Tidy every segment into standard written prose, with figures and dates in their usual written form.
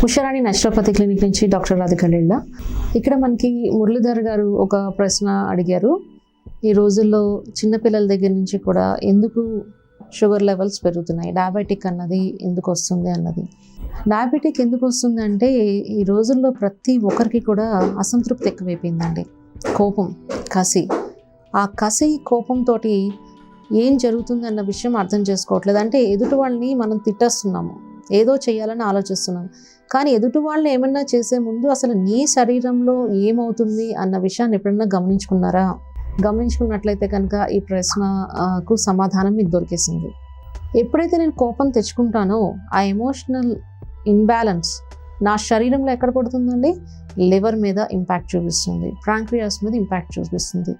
Usharani naturopathy clinic నుంచి doctor Radhika లీల. ఇక్కడ మనకి మురళీధర్ గారు ఒక ప్రశ్న అడిగారు. ఈ రోజుల్లో చిన్నపిల్లల దగ్గర నుంచి కూడా ఎందుకు షుగర్ లెవెల్స్ పెరుగుతున్నాయి, డయాబెటిక్ అన్నది ఎందుకు వస్తుంది అన్నది. డయాబెటిక్ ఎందుకు వస్తుంది అంటే ఈ రోజుల్లో ప్రతి ఒక్కరికి కూడా అసంతృప్తి ఎక్కువైపోయిందండి. కోపం, కసి. ఆ కసి కోపంతో ఏం జరుగుతుంది అన్న విషయం అర్థం చేసుకోవట్లేదు. అంటే ఎదుటి వాళ్ళని మనం తిట్టేస్తున్నాము, ఏదో చేయాలని ఆలోచిస్తున్నాం. కానీ ఎదుటి వాళ్ళని ఏమన్నా చేసే ముందు అసలు నీ శరీరంలో ఏమవుతుంది అన్న విషయాన్ని ఎప్పుడన్నా గమనించుకున్నారా? గమనించుకున్నట్లయితే కనుక ఈ ప్రశ్నకు సమాధానం మీకు దొరికేసింది. ఎప్పుడైతే నేను కోపం తెచ్చుకుంటానో ఆ ఎమోషనల్ ఇంబ్యాలెన్స్ నా శరీరంలో ఎక్కడ పడుతుందండి? లివర్ మీద ఇంపాక్ట్ చూపిస్తుంది, ప్యాంక్రియాస్ మీద ఇంపాక్ట్ చూపిస్తుంది.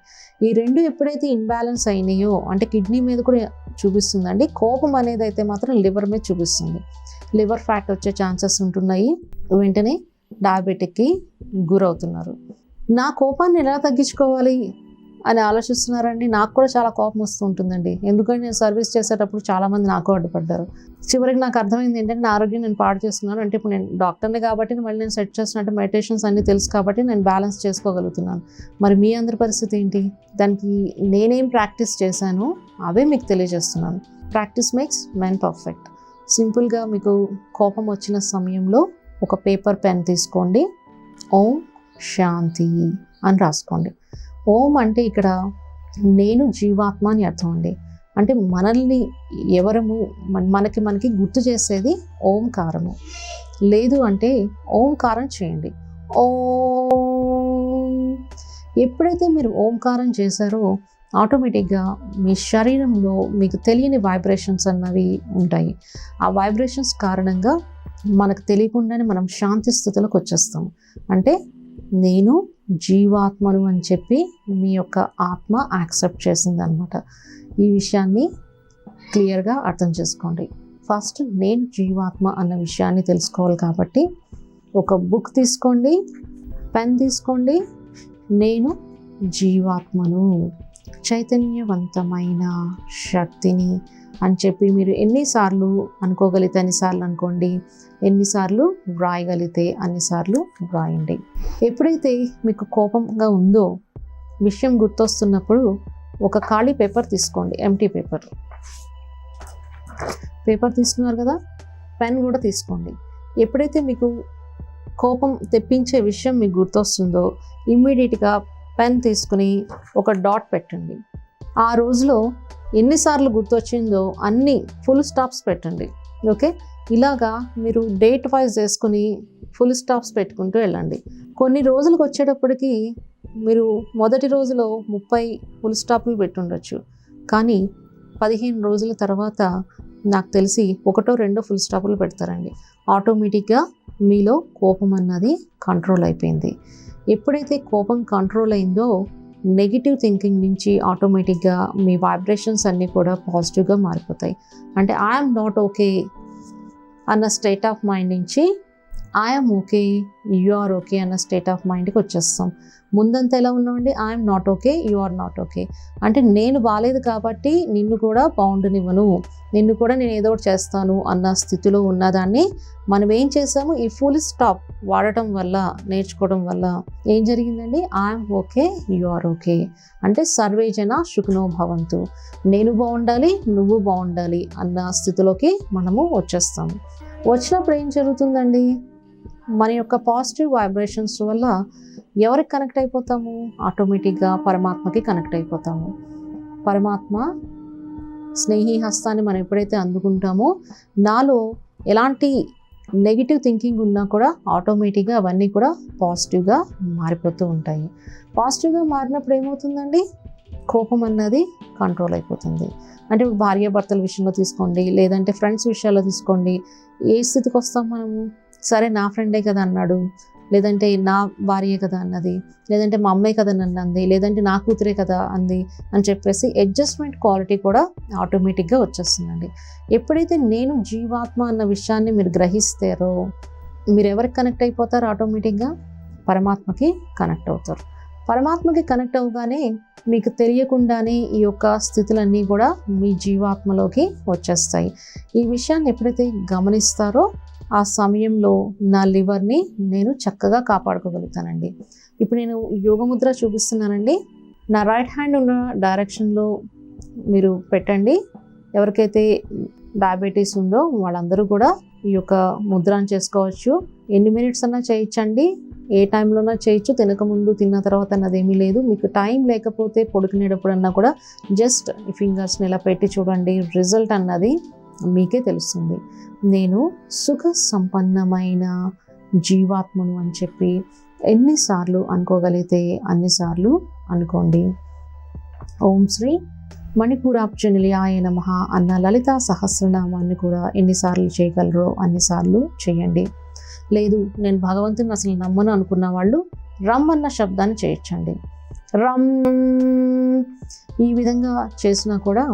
ఈ రెండు ఎప్పుడైతే ఇంబ్యాలెన్స్ అయినాయో అంటే కిడ్నీ మీద కూడా చూపిస్తుందండి. కోపం అనేది అయితే మాత్రం లివర్ మీద చూపిస్తుంది. లివర్ ఫ్యాట్ వచ్చే ఛాన్సెస్ ఉంటున్నాయి. వెంటనే డయాబెటిక్కి గురవుతున్నారు. నా కోపాన్ని ఎలా తగ్గించుకోవాలి అని ఆలోచిస్తున్నారండి. నాకు కూడా చాలా కోపం వస్తూ ఉంటుందండి. ఎందుకంటే నేను సర్వీస్ చేసేటప్పుడు చాలామంది నాకు అడ్డుపడ్డారు. చివరికి నాకు అర్థమైంది ఏంటంటే నా ఆరోగ్యం నేను పాడు చేస్తున్నాను. అంటే ఇప్పుడు నేను డాక్టర్ని కాబట్టి మళ్ళీ నేను సెట్ చేస్తున్నట్టు మెడిటేషన్స్ అన్నీ తెలుసు కాబట్టి నేను బ్యాలెన్స్ చేసుకోగలుగుతున్నాను. మరి మీ అందరి పరిస్థితి ఏంటి? దానికి నేనేం ప్రాక్టీస్ చేశానో అవే మీకు తెలియజేస్తున్నాను. Practice makes men perfect. సింపుల్గా మీకు కోపం వచ్చిన సమయంలో ఒక పేపర్ పెన్ తీసుకోండి. ఓం శాంతి అని రాసుకోండి. ఓం అంటే ఇక్కడ నేను జీవాత్మ అని అర్థం అండి. అంటే మనల్ని ఎవరము మనకి గుర్తు చేసేది ఓంకారము. లేదు అంటే ఓంకారం చేయండి. ఓం. ఎప్పుడైతే మీరు ఓంకారం చేశారో ఆటోమేటిక్గా మీ శరీరంలో మీకు తెలియని వైబ్రేషన్స్ అన్నవి ఉంటాయి. ఆ వైబ్రేషన్స్ కారణంగా మనకు తెలియకుండానే మనం శాంతి స్థితిలోకి వచ్చేస్తాం. అంటే నేను జీవాత్మను అని చెప్పి మీ యొక్క ఆత్మ యాక్సెప్ట్ చేసింది అనమాట. ఈ విషయాన్ని క్లియర్గా అర్థం చేసుకోండి. ఫస్ట్ నేను జీవాత్మ అన్న విషయాన్ని తెలుసుకోవాలి కాబట్టి ఒక బుక్ తీసుకోండి, పెన్ తీసుకోండి. నేను జీవాత్మను, చైతన్యవంతమైన శక్తిని అని చెప్పి మీరు ఎన్నిసార్లు అనుకోగలిగితే అన్నిసార్లు అనుకోండి, ఎన్నిసార్లు వ్రాయగలిగితే అన్నిసార్లు వ్రాయండి. ఎప్పుడైతే మీకు కోపంగా ఉందో విషయం గుర్తొస్తున్నప్పుడు ఒక ఖాళీ పేపర్ తీసుకోండి, ఎంటీ పేపర్ తీసుకున్నారు కదా, పెన్ కూడా తీసుకోండి. ఎప్పుడైతే మీకు కోపం తెప్పించే విషయం మీకు గుర్తొస్తుందో ఇమ్మీడియట్గా పెన్ తీసుకుని ఒక డాట్ పెట్టండి. ఆ రోజులో ఎన్నిసార్లు గుర్తొచ్చిందో అన్ని ఫుల్ స్టాప్స్ పెట్టండి. ఓకే, ఇలాగా మీరు డేట్ వైజ్ చేసుకుని ఫుల్ స్టాప్స్ పెట్టుకుంటూ వెళ్ళండి. కొన్ని రోజులకు వచ్చేటప్పటికి మీరు మొదటి రోజులో 30 ఫుల్ స్టాప్లు పెట్టుండొచ్చు. కానీ 15 రోజుల తర్వాత నాకు తెలిసి 1-2 ఫుల్ స్టాప్లు పెడతారండి. ఆటోమేటిక్గా మీలో కోపం అన్నది కంట్రోల్ అయిపోయింది. ఎప్పుడైతే కోపం కంట్రోల్ అయిందో నెగిటివ్ థింకింగ్ నుంచి ఆటోమేటిక్గా మీ వైబ్రేషన్స్ అన్నీ కూడా పాజిటివ్గా మారిపోతాయి. అంటే ఐఎమ్ నాట్ ఓకే అన్న స్టేట్ ఆఫ్ మైండ్ నుంచి I'm okay, you are okay అన్న స్టేట్ ఆఫ్ మైండ్కి వచ్చేస్తాం. ముందంతా ఎలా ఉన్నామండి? I'm not okay, you are not okay. అంటే నేను బాగాలేదు కాబట్టి నిన్ను కూడా బాగుండనివ్వను, నిన్ను కూడా నేను ఏదో ఒకటి చేస్తాను అన్న స్థితిలో ఉన్నదాన్ని మనం ఏం చేసాము? ఈ ఫుల్ స్టాప్ వాడటం వల్ల, నేర్చుకోవడం వల్ల ఏం జరిగిందండి? I'm okay, you are okay. అంటే సర్వే జన సుఖినో భవంతు, నేను బాగుండాలి, నువ్వు బాగుండాలి అన్న స్థితిలోకి మనము వచ్చేస్తాము. వచ్చినప్పుడు ఏం జరుగుతుందండి? మన యొక్క పాజిటివ్ వైబ్రేషన్స్ వల్ల ఎవరికి కనెక్ట్ అయిపోతాము? ఆటోమేటిక్గా పరమాత్మకి కనెక్ట్ అయిపోతాము. పరమాత్మ స్నేహి హస్తాన్ని మనం ఎప్పుడైతే అందుకుంటామో నాలో ఎలాంటి నెగిటివ్ థింకింగ్ ఉన్నా కూడా ఆటోమేటిక్గా అవన్నీ కూడా పాజిటివ్గా మారిపోతూ ఉంటాయి. పాజిటివ్గా మారినప్పుడు ఏమవుతుందండి? కోపం అన్నది కంట్రోల్ అయిపోతుంది. అంటే భార్యాభర్తల విషయంలో తీసుకోండి, లేదంటే ఫ్రెండ్స్ విషయాల్లో తీసుకోండి. ఏ స్థితికి వస్తాం మనము? సరే నా ఫ్రెండే కదా అన్నాడు, లేదంటే నా భార్యే కదా అన్నది, లేదంటే మా అమ్మాయి కదా నన్ను అంది, లేదంటే నా కూతురే కదా అంది అని చెప్పేసి అడ్జస్ట్మెంట్ క్వాలిటీ కూడా ఆటోమేటిక్గా వచ్చేస్తుందండి. ఎప్పుడైతే నేను జీవాత్మ అన్న విషయాన్ని మీరు గ్రహిస్తారో మీరు ఎవరికి కనెక్ట్ అయిపోతారు? ఆటోమేటిక్గా పరమాత్మకి కనెక్ట్ అవుతారు. పరమాత్మకి కనెక్ట్ అవ్వగానే మీకు తెలియకుండానే ఈ యొక్క స్థితులన్నీ కూడా మీ జీవాత్మలోకి వచ్చేస్తాయి. ఈ విషయాన్ని ఎప్పుడైతే గమనిస్తారో ఆ సమయంలో నా లివర్ని నేను చక్కగా కాపాడుకోగలుగుతానండి. ఇప్పుడు నేను యోగముద్ర చూపిస్తున్నానండి. నా రైట్ హ్యాండ్ ఉన్న డైరెక్షన్లో మీరు పెట్టండి. ఎవరికైతే డయాబెటీస్ ఉందో వాళ్ళందరూ కూడా ఈ యొక్క ముద్రను చేసుకోవచ్చు. ఎన్ని మినిట్స్ అన్నా చేయొచ్చండి, ఏ టైంలోనా చేయొచ్చు. తినకముందు తిన్న తర్వాత అన్నదేమీ లేదు. మీకు టైం లేకపోతే పడుకునేటప్పుడన్నా కూడా జస్ట్ ఈ ఫింగర్స్ని ఇలా పెట్టి చూడండి, రిజల్ట్ అన్నది మీకే తెలుస్తుంది. నేను సుఖ సంపన్నమైన జీవాత్మను అని చెప్పి ఎన్నిసార్లు అనుకోగలిగితే అన్నిసార్లు అనుకోండి. ఓం శ్రీ మణిపూరాబ్జనిలయాయ నమః అన్న లలితా సహస్రనామాన్ని కూడా ఎన్నిసార్లు చేయగలరో అన్నిసార్లు చేయండి. లేదు నేను భగవంతుని అసలు నమ్మను అనుకున్న వాళ్ళు రమ్ అన్న శబ్దాన్ని చేయొచ్చండి. రమ్ ఈ విధంగా చేసినా కూడా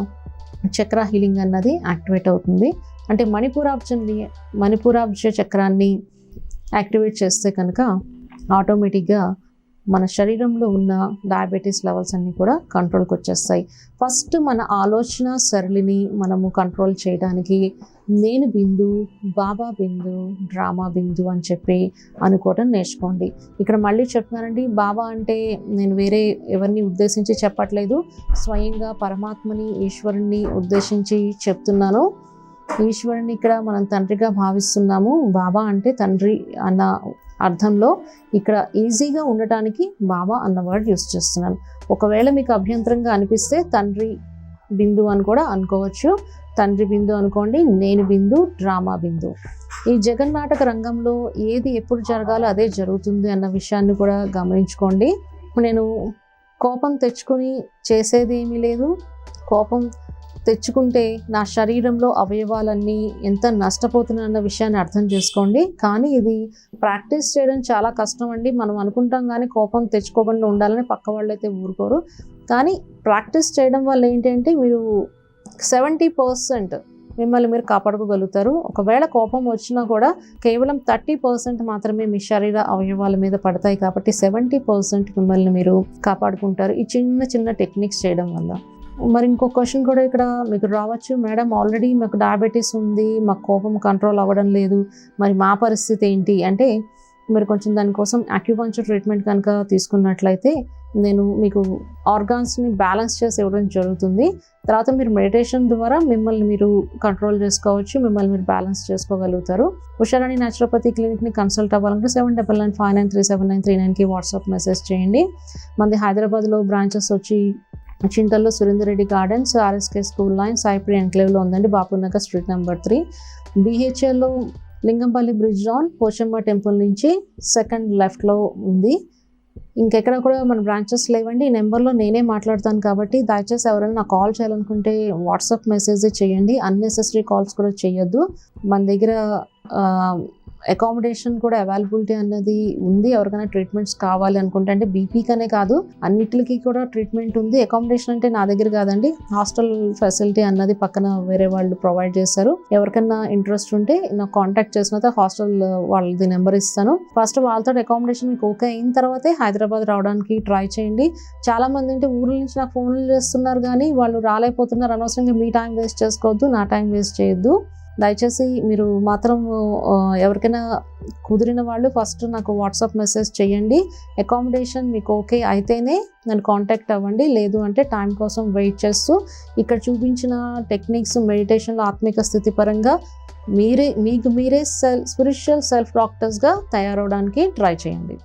చక్ర హీలింగ్ అన్నది యాక్టివేట్ అవుతుంది. అంటే మణిపూరాబ్జ చక్రాన్ని యాక్టివేట్ చేస్తే కనుక ఆటోమేటిక్గా మన శరీరంలో ఉన్న డయాబెటీస్ లెవెల్స్ అన్నీ కూడా కంట్రోల్కి వచ్చేస్తాయి. ఫస్ట్ మన ఆలోచన సరళిని మనము కంట్రోల్ చేయడానికి నేను బిందు, బాబా బిందు, డ్రామా బిందు అని చెప్పి అనుకోవటం నేర్చుకోండి. ఇక్కడ మళ్ళీ చెప్తున్నానండి, బాబా అంటే నేను వేరే ఎవరిని ఉద్దేశించి చెప్పట్లేదు, స్వయంగా పరమాత్మని ఈశ్వరుణ్ణి ఉద్దేశించి చెప్తున్నాను. ఈశ్వరుని ఇక్కడ మనం తండ్రిగా భావిస్తున్నాము. బాబా అంటే తండ్రి అన్న అర్థంలో ఇక్కడ ఈజీగా ఉండటానికి బాబా అన్న వర్డ్ యూస్ చేస్తున్నాను. ఒకవేళ మీకు అభ్యంతరంగా అనిపిస్తే తండ్రి బిందు అని కూడా అనుకోవచ్చు. తండ్రి బిందు అనుకోండి, నేను బిందు, డ్రామా బిందు. ఈ జగన్నాటక రంగంలో ఏది ఎప్పుడు జరగాలో అదే జరుగుతుంది అన్న విషయాన్ని కూడా గమనించుకోండి. నేను కోపం తెచ్చుకొని చేసేది ఏమీ లేదు. కోపం తెచ్చుకుంటే నా శరీరంలో అవయవాలన్నీ ఎంత నష్టపోతున్నాయన్న విషయాన్ని అర్థం చేసుకోండి. కానీ ఇది ప్రాక్టీస్ చేయడం చాలా కష్టం అండి. మనం అనుకుంటాం కానీ కోపం తెచ్చుకోకుండా ఉండాలని పక్క వాళ్ళు అయితే ఊరుకోరు. కానీ ప్రాక్టీస్ చేయడం వల్ల ఏంటంటే మీరు 70% మిమ్మల్ని మీరు కాపాడుకోగలుగుతారు. ఒకవేళ కోపం వచ్చినా కూడా కేవలం 30% మాత్రమే మీ శరీర అవయవాల మీద పడతాయి. కాబట్టి 70% మిమ్మల్ని మీరు కాపాడుకుంటారు ఈ చిన్న చిన్న టెక్నిక్స్ చేయడం వల్ల. మరి ఇంకో క్వశ్చన్ కూడా ఇక్కడ మీకు రావచ్చు, మేడం ఆల్రెడీ మాకు డయాబెటీస్ ఉంది, మాకు కోపం కంట్రోల్ అవ్వడం లేదు, మరి మా పరిస్థితి ఏంటి అంటే, మీరు కొంచెం దానికోసం అక్యుపంక్చర్ ట్రీట్మెంట్ కనుక తీసుకున్నట్లయితే నేను మీకు ఆర్గాన్స్ని బ్యాలెన్స్ చేసి ఇవ్వడం జరుగుతుంది. తర్వాత మీరు మెడిటేషన్ ద్వారా మిమ్మల్ని మీరు కంట్రోల్ చేసుకోవచ్చు, మిమ్మల్ని మీరు బ్యాలెన్స్ చేసుకోగలుగుతారు. ఉషారాణి న్యాచురోపతి క్లినిక్ని కన్సల్ట్ అవ్వాలంటే 7995593939కి వాట్సాప్ మెసేజ్ చేయండి. మనది హైదరాబాద్లో బ్రాంచెస్ వచ్చి చింతల్లో Surender Reddy gardens, RSK school line, సాయిప్రి ఎన్క్లేవ్లో ఉందండి, బాపూనగర్ స్ట్రీట్ నెంబర్ 3. BHLలో Lingampally bridge down Pochamma temple నుంచి సెకండ్ లెఫ్ట్లో ఉంది. ఇంకెక్కడ కూడా మన బ్రాంచెస్ లేవండి. ఈ నెంబర్లో నేనే మాట్లాడతాను కాబట్టి దయచేసి ఎవరైనా నాకు కాల్ చేయాలనుకుంటే వాట్సాప్ మెసేజ్ చేయండి. అన్నెసెసరీ కాల్స్ కూడా చేయొద్దు. మన దగ్గర అకామిడేషన్ కూడా అవైలబిలిటీ అన్నది ఉంది. ఎవరికైనా ట్రీట్మెంట్స్ కావాలి అనుకుంటే, అంటే బీపీకనే కాదు అన్నిటికీ కూడా ట్రీట్మెంట్ ఉంది. అకామిడేషన్ అంటే నా దగ్గర కాదండి, హాస్టల్ ఫెసిలిటీ అన్నది పక్కన వేరే వాళ్ళు ప్రొవైడ్ చేస్తారు. ఎవరికైనా ఇంట్రెస్ట్ ఉంటే నాకు కాంటాక్ట్ చేసిన హాస్టల్ వాళ్ళది నెంబర్ ఇస్తాను. ఫస్ట్ వాళ్ళతో అకామిడేషన్ మీకు ఓకే అయిన తర్వాతే హైదరాబాద్ రావడానికి ట్రై చేయండి. చాలా మంది అంటే ఊర్ల నుంచి నాకు ఫోన్లు చేస్తున్నారు కానీ వాళ్ళు రాలేకపోతున్నారు. అనవసరంగా మీ టైం వేస్ట్ చేసుకోవద్దు, నా టైం వేస్ట్ చేయొద్దు. దయచేసి మీరు మాత్రం ఎవరికైనా కుదిరిన వాళ్ళు ఫస్ట్ నాకు వాట్సాప్ మెసేజ్ చేయండి. అకామిడేషన్ మీకు ఓకే అయితేనే నన్ను కాంటాక్ట్ అవ్వండి. లేదు అంటే టైం కోసం వెయిట్ చేస్తూ ఇక్కడ చూపించిన టెక్నిక్స్ మెడిటేషన్లో ఆత్మిక స్థితి పరంగా మీరే స్పిరిచువల్ సెల్ఫ్ డాక్టర్స్గా తయారవడానికి ట్రై చేయండి.